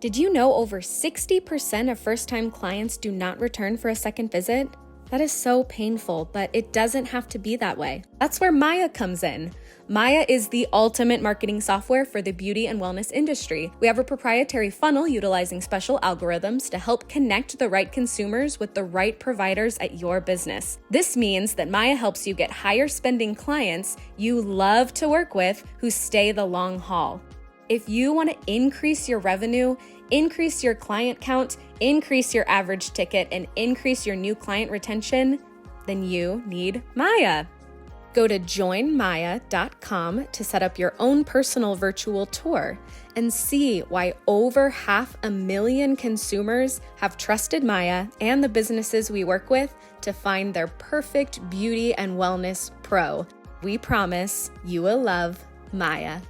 Did you know over 60% of first-time clients do not return for a second visit? That is so painful, but it doesn't have to be that way. That's where Maya comes in. Maya is the ultimate marketing software for the beauty and wellness industry. We have a proprietary funnel utilizing special algorithms to help connect the right consumers with the right providers at your business. This means that Maya helps you get higher spending clients you love to work with who stay the long haul. If you want to increase your revenue, increase your client count, increase your average ticket, and increase your new client retention, then you need Maya. Go to joinmaya.com to set up your own personal virtual tour and see why over 500,000 consumers have trusted Maya and the businesses we work with to find their perfect beauty and wellness pro. We promise you will love Maya.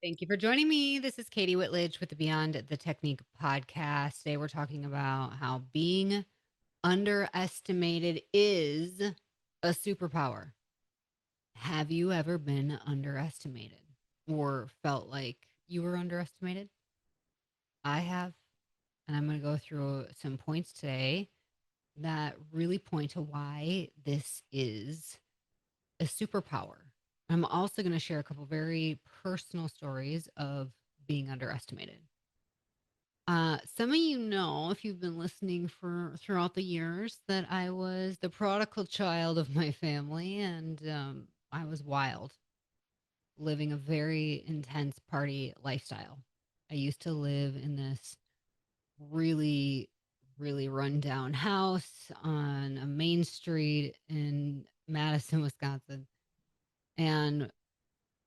Thank you for joining me. This is Kati Whitledge with the Beyond the Technique podcast. Today we're talking about how being underestimated is a superpower. Have you ever been underestimated or felt like you were underestimated? I have, and I'm going to go through some points today that really point to why this is a superpower. I'm also going to share a couple very personal stories of being underestimated. Some of you know, if you've been listening for throughout the years, that I was the prodigal child of my family, and I was wild, living a very intense party lifestyle. I used to live in this really, really rundown house on a main street in Madison, Wisconsin. And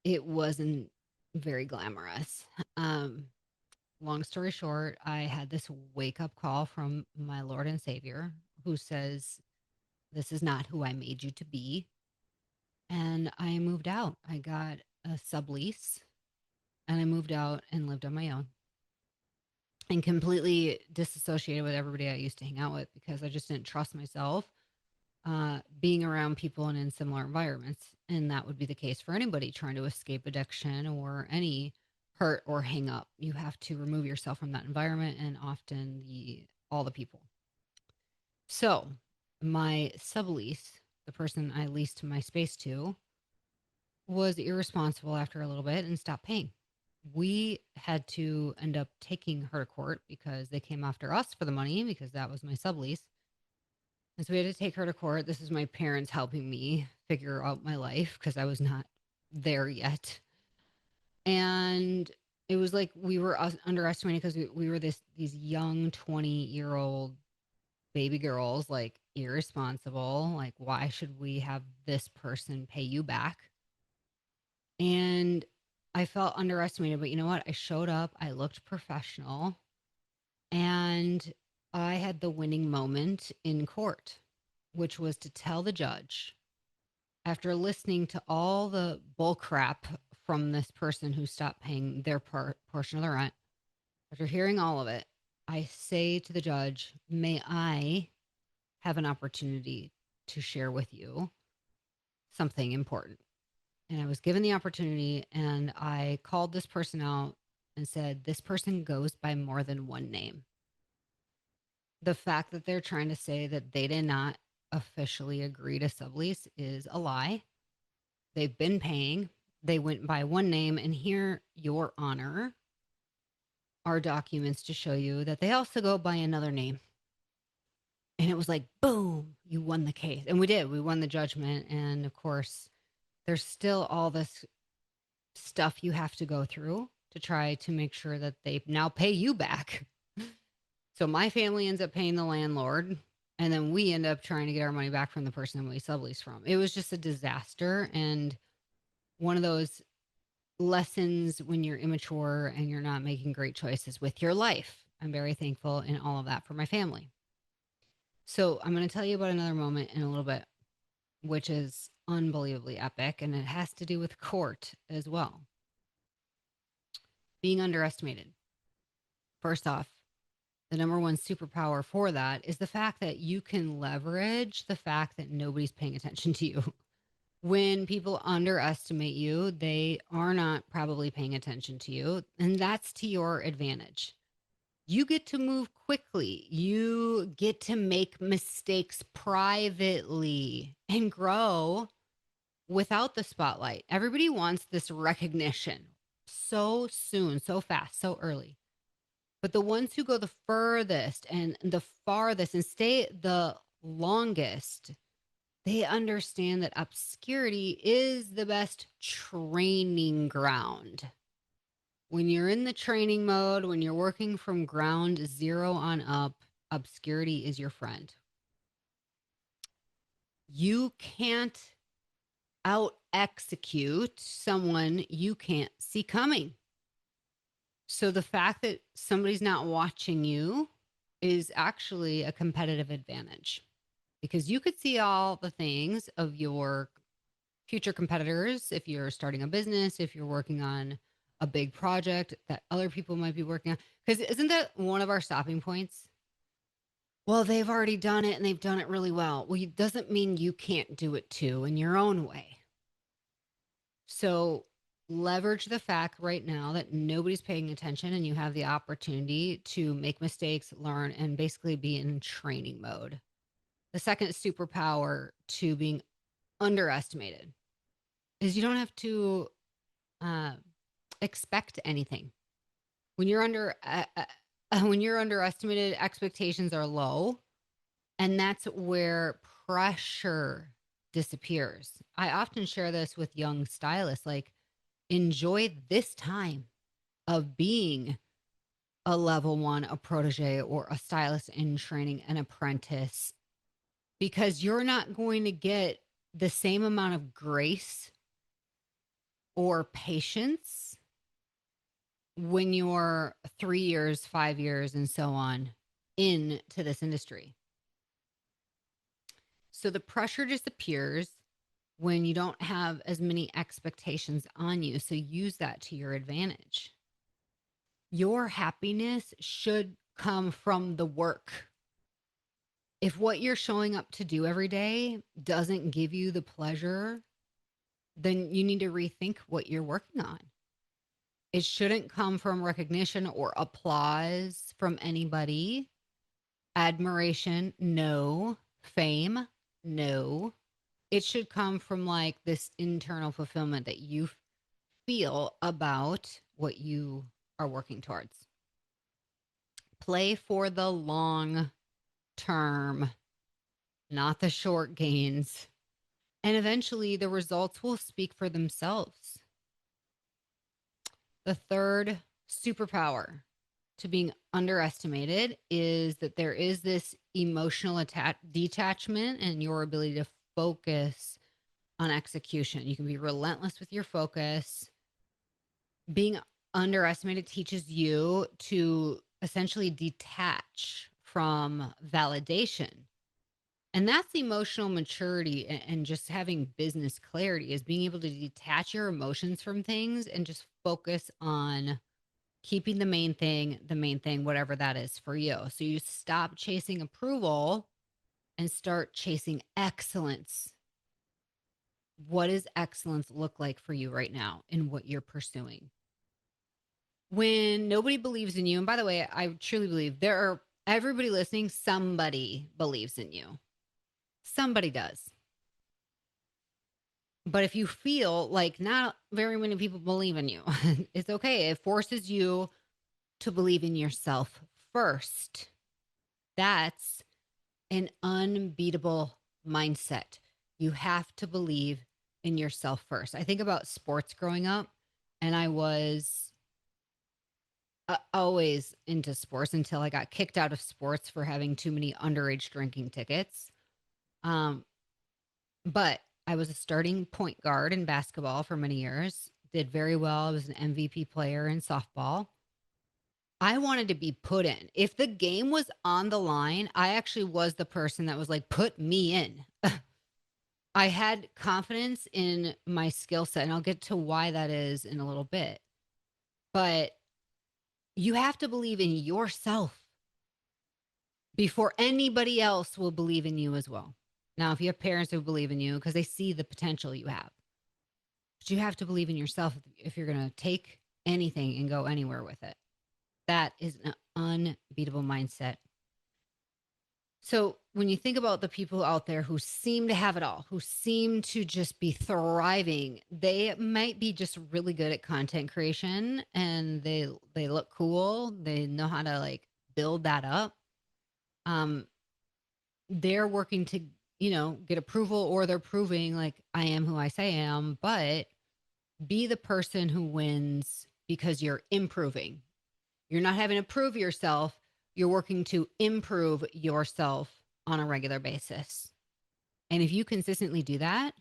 it wasn't very glamorous. Long story short, I had this wake up call from my Lord and Savior who says, "This is not who I made you to be." And I moved out. I got a sublease and I moved out and lived on my own and completely disassociated with everybody I used to hang out with because I just didn't trust myself being around people and in similar environments. And that would be the case for anybody trying to escape addiction or any hurt or hang up. You have to remove yourself from that environment and often all the people. So my sublease, the person I leased my space to, was irresponsible after a little bit and stopped paying. We had to end up taking her to court because they came after us for the money because that was my sublease. And so we had to take her to court. This is my parents helping me figure out my life because I was not there yet. And it was like we were underestimated because we were these young 20-year-old baby girls, like irresponsible. Like, why should we have this person pay you back? And I felt underestimated. But you know what? I showed up. I looked professional. And I had the winning moment in court, which was to tell the judge, after listening to all the bull crap from this person who stopped paying their portion of the rent, after hearing all of it, I say to the judge, "May I have an opportunity to share with you something important?" And I was given the opportunity, and I called this person out and said, "This person goes by more than one name. The fact that they're trying to say that they did not officially agree to sublease is a lie. They've been paying. They went by one name, and here, Your Honor, are documents to show you that they also go by another name." And it was like, boom, you won the case. And we did. We won the judgment. And of course, there's still all this stuff you have to go through to try to make sure that they now pay you back. So my family ends up paying the landlord, and then we end up trying to get our money back from the person we subleased from. It was just a disaster, and one of those lessons when you're immature and you're not making great choices with your life. I'm very thankful in all of that for my family. So I'm going to tell you about another moment in a little bit, which is unbelievably epic, and it has to do with court as well. Being underestimated. First off, the number one superpower for that is the fact that you can leverage the fact that nobody's paying attention to you. When people underestimate you, they are not probably paying attention to you, and that's to your advantage. You get to move quickly. You get to make mistakes privately and grow without the spotlight. Everybody wants this recognition so soon, so fast, so early. But the ones who go the furthest and the farthest and stay the longest, they understand that obscurity is the best training ground. When you're in the training mode, when you're working from ground zero on up, obscurity is your friend. You can't out execute someone you can't see coming. So the fact that somebody's not watching you is actually a competitive advantage, because you could see all the things of your future competitors if you're starting a business, if you're working on a big project that other people might be working on. Because isn't that one of our stopping points? Well, they've already done it and they've done it really well. Well, it doesn't mean you can't do it too in your own way. So leverage the fact right now that nobody's paying attention and you have the opportunity to make mistakes, learn, and basically be in training mode. The second superpower to being underestimated is you don't have to uh, expect anything. When you're when you're underestimated, expectations are low, and that's where pressure disappears. I often share this with young stylists, like, enjoy this time of being a level one, a protege, or a stylist in training, an apprentice, because you're not going to get the same amount of grace or patience when you're 3 years, 5 years, and so on into this industry. So the pressure disappears when you don't have as many expectations on you. So use that to your advantage. Your happiness should come from the work. If what you're showing up to do every day doesn't give you the pleasure, then you need to rethink what you're working on. It shouldn't come from recognition or applause from anybody. Admiration, no. Fame, no. It should come from like this internal fulfillment that you feel about what you are working towards. Play for the long term, not the short gains. And eventually the results will speak for themselves. The third superpower to being underestimated is that there is this emotional detachment and your ability to focus on execution. You can be relentless with your focus. Being underestimated teaches you to essentially detach from validation. And that's emotional maturity and just having business clarity, is being able to detach your emotions from things and just focus on keeping the main thing, whatever that is for you. So you stop chasing approval and start chasing excellence. What does excellence look like for you right now in what you're pursuing? When nobody believes in you, and by the way, I truly believe everybody listening, somebody believes in you. Somebody does. But if you feel like not very many people believe in you, it's okay. It forces you to believe in yourself first. That's an unbeatable mindset. You have to believe in yourself first. I think about sports growing up, and I was always into sports until I got kicked out of sports for having too many underage drinking tickets. Um, but I was a starting point guard in basketball for many years, did very well. I was an MVP player in softball. I wanted to be put in. If the game was on the line, I actually was the person that was like, put me in. I had confidence in my skill set, and I'll get to why that is in a little bit. But you have to believe in yourself before anybody else will believe in you as well. Now, if you have parents who believe in you because they see the potential you have, but you have to believe in yourself if you're going to take anything and go anywhere with it. That is an unbeatable mindset. So when you think about the people out there who seem to have it all, who seem to just be thriving, they might be just really good at content creation and they look cool. They know how to like build that up. Um, they're working to, get approval, or they're proving like I am who I say I am, but be the person who wins because you're improving. You're not having to prove yourself. You're working to improve yourself on a regular basis. And if you consistently do that,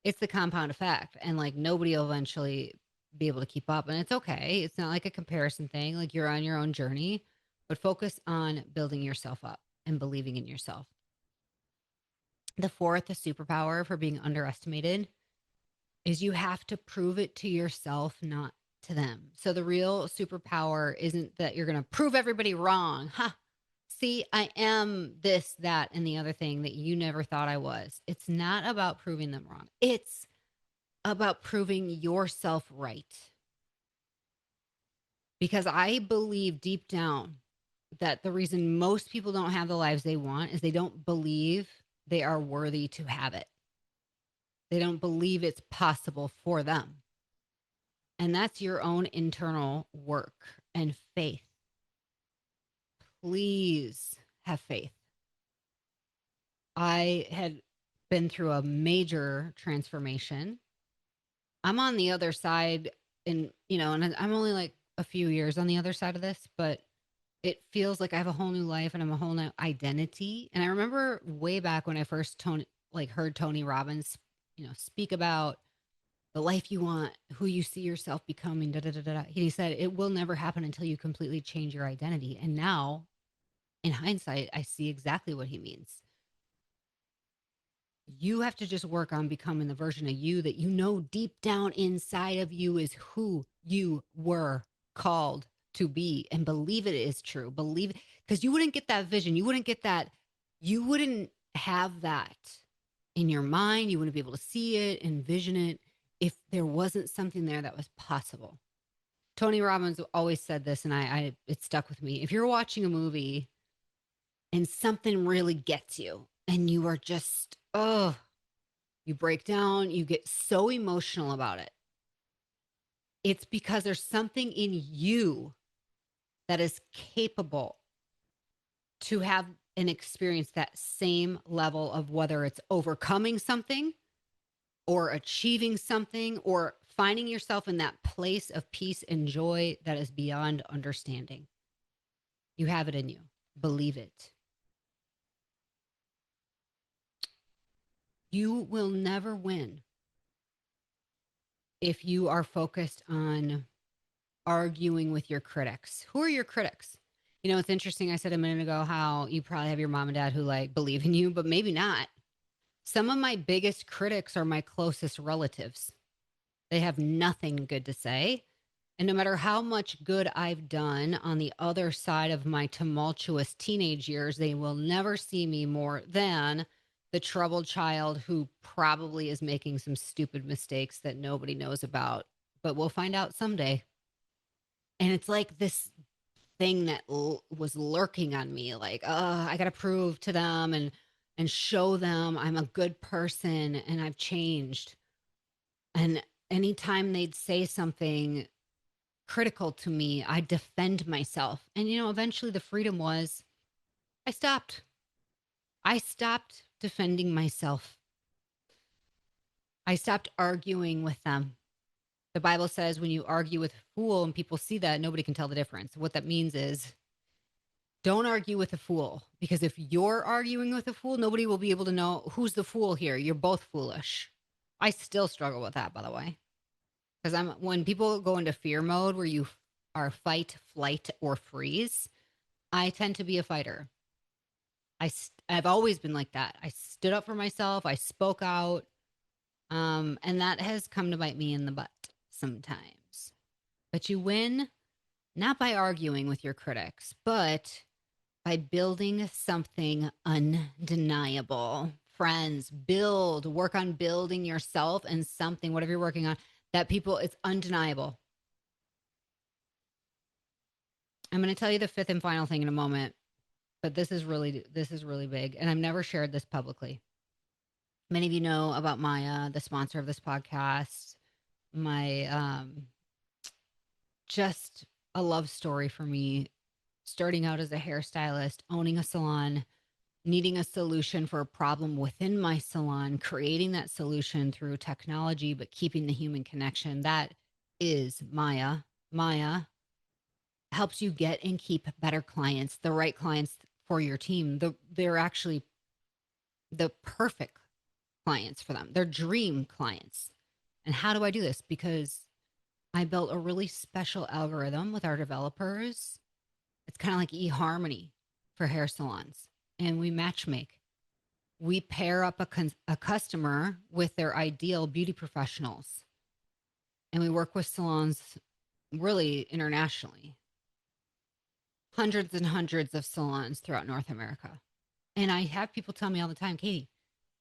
it's the compound effect. And like nobody will eventually be able to keep up. And it's okay. It's not like a comparison thing. Like you're on your own journey, but focus on building yourself up and believing in yourself. The fourth, the superpower for being underestimated, is you have to prove it to yourself, not to them. So the real superpower isn't that you're going to prove everybody wrong. Ha. See, I am this, that, and the other thing that you never thought I was. It's not about proving them wrong. It's about proving yourself right. Because I believe deep down that the reason most people don't have the lives they want is they don't believe they are worthy to have it. They don't believe it's possible for them. And that's your own internal work and faith. Please have faith. I had been through a major transformation. I'm on the other side and I'm only like a few years on the other side of this, but it feels like I have a whole new life and I'm a whole new identity. And I remember way back when I first heard Tony Robbins, speak about the life you want, who you see yourself becoming, da da da da. He said it will never happen until you completely change your identity. And now, in hindsight, I see exactly what he means. You have to just work on becoming the version of you that you know deep down inside of you is who you were called to be, and believe it is true. Believe it, because you wouldn't get that vision. You wouldn't get that. You wouldn't have that in your mind. You wouldn't be able to see it, envision it, if there wasn't something there that was possible. Tony Robbins always said this, and it stuck with me. If you're watching a movie and something really gets you and you are just, you break down, you get so emotional about it, it's because there's something in you that is capable to have and experience that same level of, whether it's overcoming something or achieving something or finding yourself in that place of peace and joy that is beyond understanding. You have it in you. Believe it. You will never win if you are focused on arguing with your critics. Who are your critics? It's interesting. I said a minute ago how you probably have your mom and dad who like believe in you, but maybe not. Some of my biggest critics are my closest relatives. They have nothing good to say. And no matter how much good I've done on the other side of my tumultuous teenage years, they will never see me more than the troubled child who probably is making some stupid mistakes that nobody knows about, but we'll find out someday. And it's like this thing that was lurking on me, like, I got to prove to them and show them I'm a good person and I've changed. And anytime they'd say something critical to me, I defend myself. And eventually the freedom was I stopped. I stopped defending myself. I stopped arguing with them. The Bible says when you argue with a fool and people see that, nobody can tell the difference. What that means is don't argue with a fool, because if you're arguing with a fool, nobody will be able to know who's the fool here. You're both foolish. I still struggle with that, by the way, because when people go into fear mode where you are fight, flight, or freeze, I tend to be a fighter. I've always been like that. I stood up for myself. I spoke out. And that has come to bite me in the butt sometimes. But you win not by arguing with your critics, but by building something undeniable friends, work on building yourself and something, whatever you're working on, that people, it's undeniable. I'm going to tell you the fifth and final thing in a moment, but this is really big. And I've never shared this publicly. Many of you know about Maya, the sponsor of this podcast, my, just a love story for me, starting out as a hairstylist, owning a salon, needing a solution for a problem within my salon, creating that solution through technology, but keeping the human connection. That is Maya. Maya helps you get and keep better clients, the right clients for your team. They're actually the perfect clients for them. They're dream clients. And how do I do this? Because I built a really special algorithm with our developers. It's kind of like eHarmony for hair salons. And we matchmake. We pair up a customer with their ideal beauty professionals. And we work with salons really internationally. Hundreds and hundreds of salons throughout North America. And I have people tell me all the time, Katie,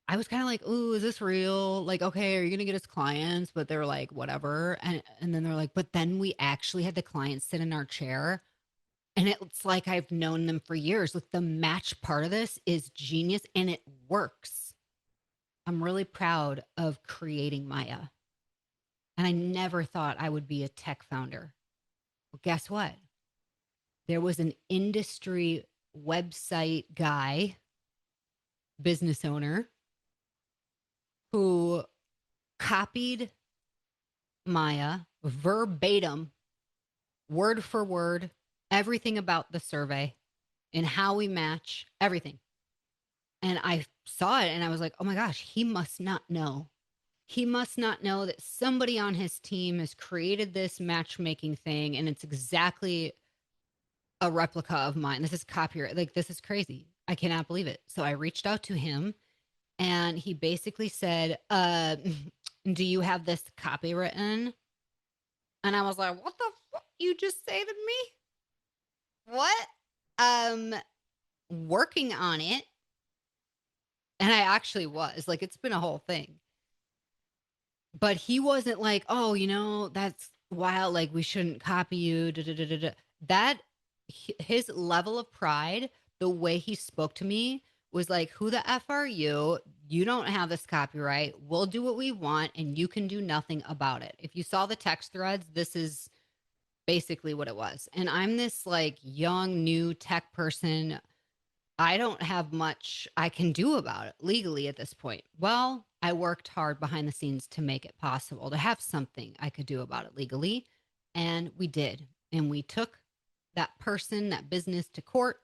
I was kind of like, ooh, is this real? Like, okay, are you going to get us clients? But they're like, whatever. And then they're like, but then we actually had the clients sit in our chair. And it's like I've known them for years. Like the match part of this is genius and it works. I'm really proud of creating Maya. And I never thought I would be a tech founder. Well, guess what? There was an industry website guy, business owner, who copied Maya verbatim, word for word, everything about the survey and how we match, everything. And I saw it and I was like, oh my gosh, he must not know. He must not know that somebody on his team has created this matchmaking thing and it's exactly a replica of mine. This is copyright. Like, this is crazy. I cannot believe it. So I reached out to him and he basically said, do you have this copywritten? And I was like, what the fuck you just say to me? What? Working on it. And I actually was like, it's been a whole thing. But he wasn't like, oh, that's wild. Like, we shouldn't copy you. Da, da, da, da, da. That, his level of pride, the way he spoke to me was like, who the F are you? You don't have this copyright. We'll do what we want and you can do nothing about it. If you saw the text threads, this is basically what it was. And I'm this like young, new tech person. I don't have much I can do about it legally at this point. Well, I worked hard behind the scenes to make it possible to have something I could do about it legally. And we did. And we took that person, that business to court,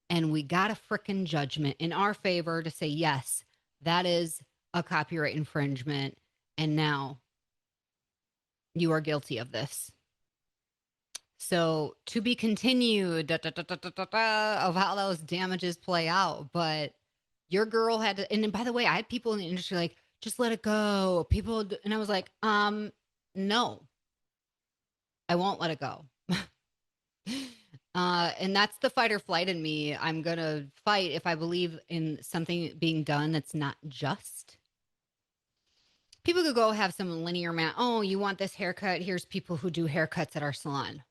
and we got a frickin' judgment in our favor to say, yes, that is a copyright infringement. And now you are guilty of this. So to be continued of how those damages play out. But your girl had to, and then, by the way, I had people in the industry like, just let it go. People, and I was like, no, I won't let it go. And that's the fight or flight in me. I'm going to fight if I believe in something being done that's not just. People could go have some linear math. Oh, you want this haircut? Here's people who do haircuts at our salon.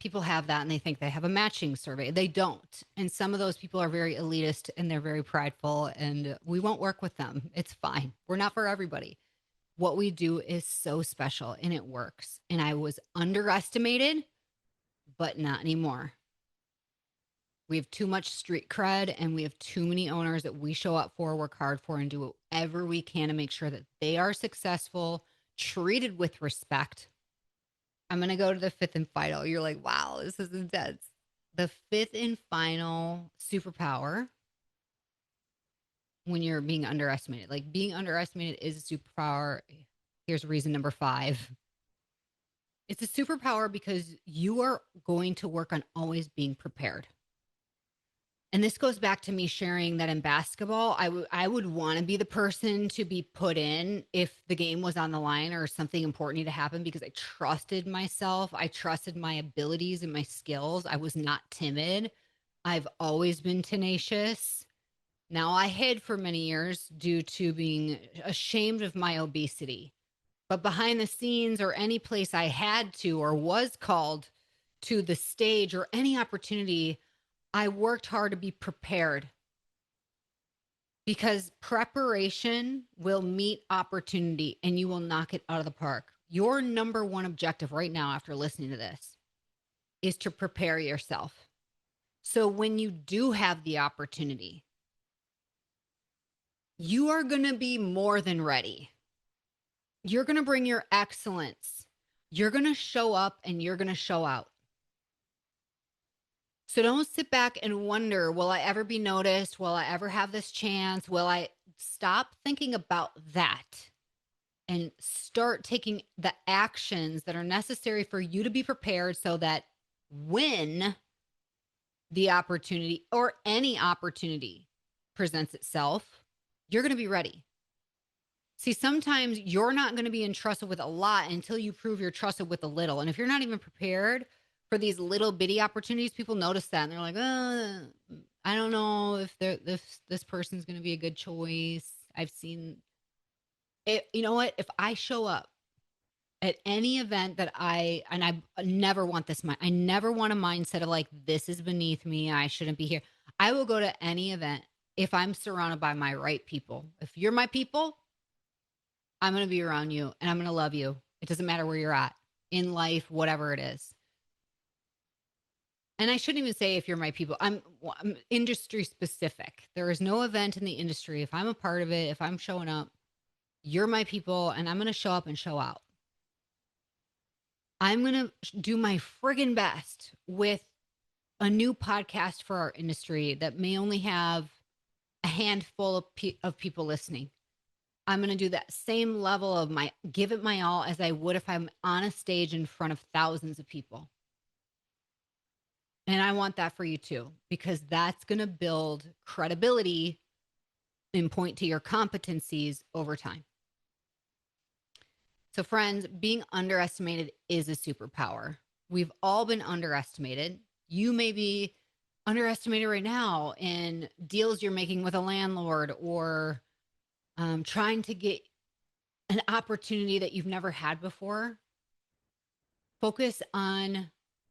People have that and they think they have a matching survey. They don't. And some of those people are very elitist and they're very prideful and we won't work with them. It's fine. We're not for everybody. What we do is so special and it works. And I was underestimated, but not anymore. We have too much street cred and we have too many owners that we show up for, work hard for, and do whatever we can to make sure that they are successful, treated with respect. I'm going to go to the fifth and final. You're like, wow, this is intense. The fifth and final superpower when you're being underestimated. Like, being underestimated is a superpower. Here's reason number 5. It's a superpower because you are going to work on always being prepared. And this goes back to me sharing that in basketball, I would want to be the person to be put in if the game was on the line or something important needed to happen because I trusted myself. I trusted my abilities and my skills. I was not timid. I've always been tenacious. Now, I hid for many years due to being ashamed of my obesity. But behind the scenes, or any place I had to or was called to the stage or any opportunity, I worked hard to be prepared, because preparation will meet opportunity and you will knock it out of the park. Your number one objective right now, after listening to this, is to prepare yourself. So when you do have the opportunity, you are going to be more than ready. You're going to bring your excellence. You're going to show up and you're going to show out. So don't sit back and wonder, will I ever be noticed? Will I ever have this chance? Will I stop thinking about that and start taking the actions that are necessary for you to be prepared, so that when the opportunity or any opportunity presents itself, you're going to be ready. See, sometimes you're not going to be entrusted with a lot until you prove you're trusted with a little. And if you're not even prepared for these little bitty opportunities, people notice that and they're like, I don't know if this person's going to be a good choice. I've seen it. You know what? If I show up at any event that I never want this, I never want a mindset of like, this is beneath me, I shouldn't be here. I will go to any event if I'm surrounded by my right people. If you're my people, I'm going to be around you and I'm going to love you. It doesn't matter where you're at in life, whatever it is. And I shouldn't even say if you're my people. I'm industry specific. There is no event in the industry. If I'm a part of it, if I'm showing up, you're my people and I'm going to show up and show out. I'm going to do my friggin' best with a new podcast for our industry that may only have a handful of people listening. I'm going to do that same level of give it my all as I would if I'm on a stage in front of thousands of people. And I want that for you too, because that's going to build credibility and point to your competencies over time. So friends, being underestimated is a superpower. We've all been underestimated. You may be underestimated right now in deals you're making with a landlord, or trying to get an opportunity that you've never had before. Focus on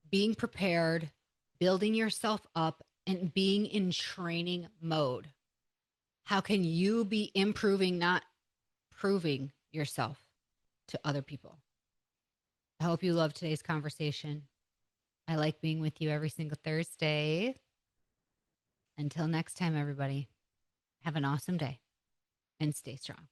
being prepared, building yourself up, and being in training mode. How can you be improving, not proving yourself to other people? I hope you love today's conversation. I like being with you every single Thursday. Until next time, everybody, have an awesome day and stay strong.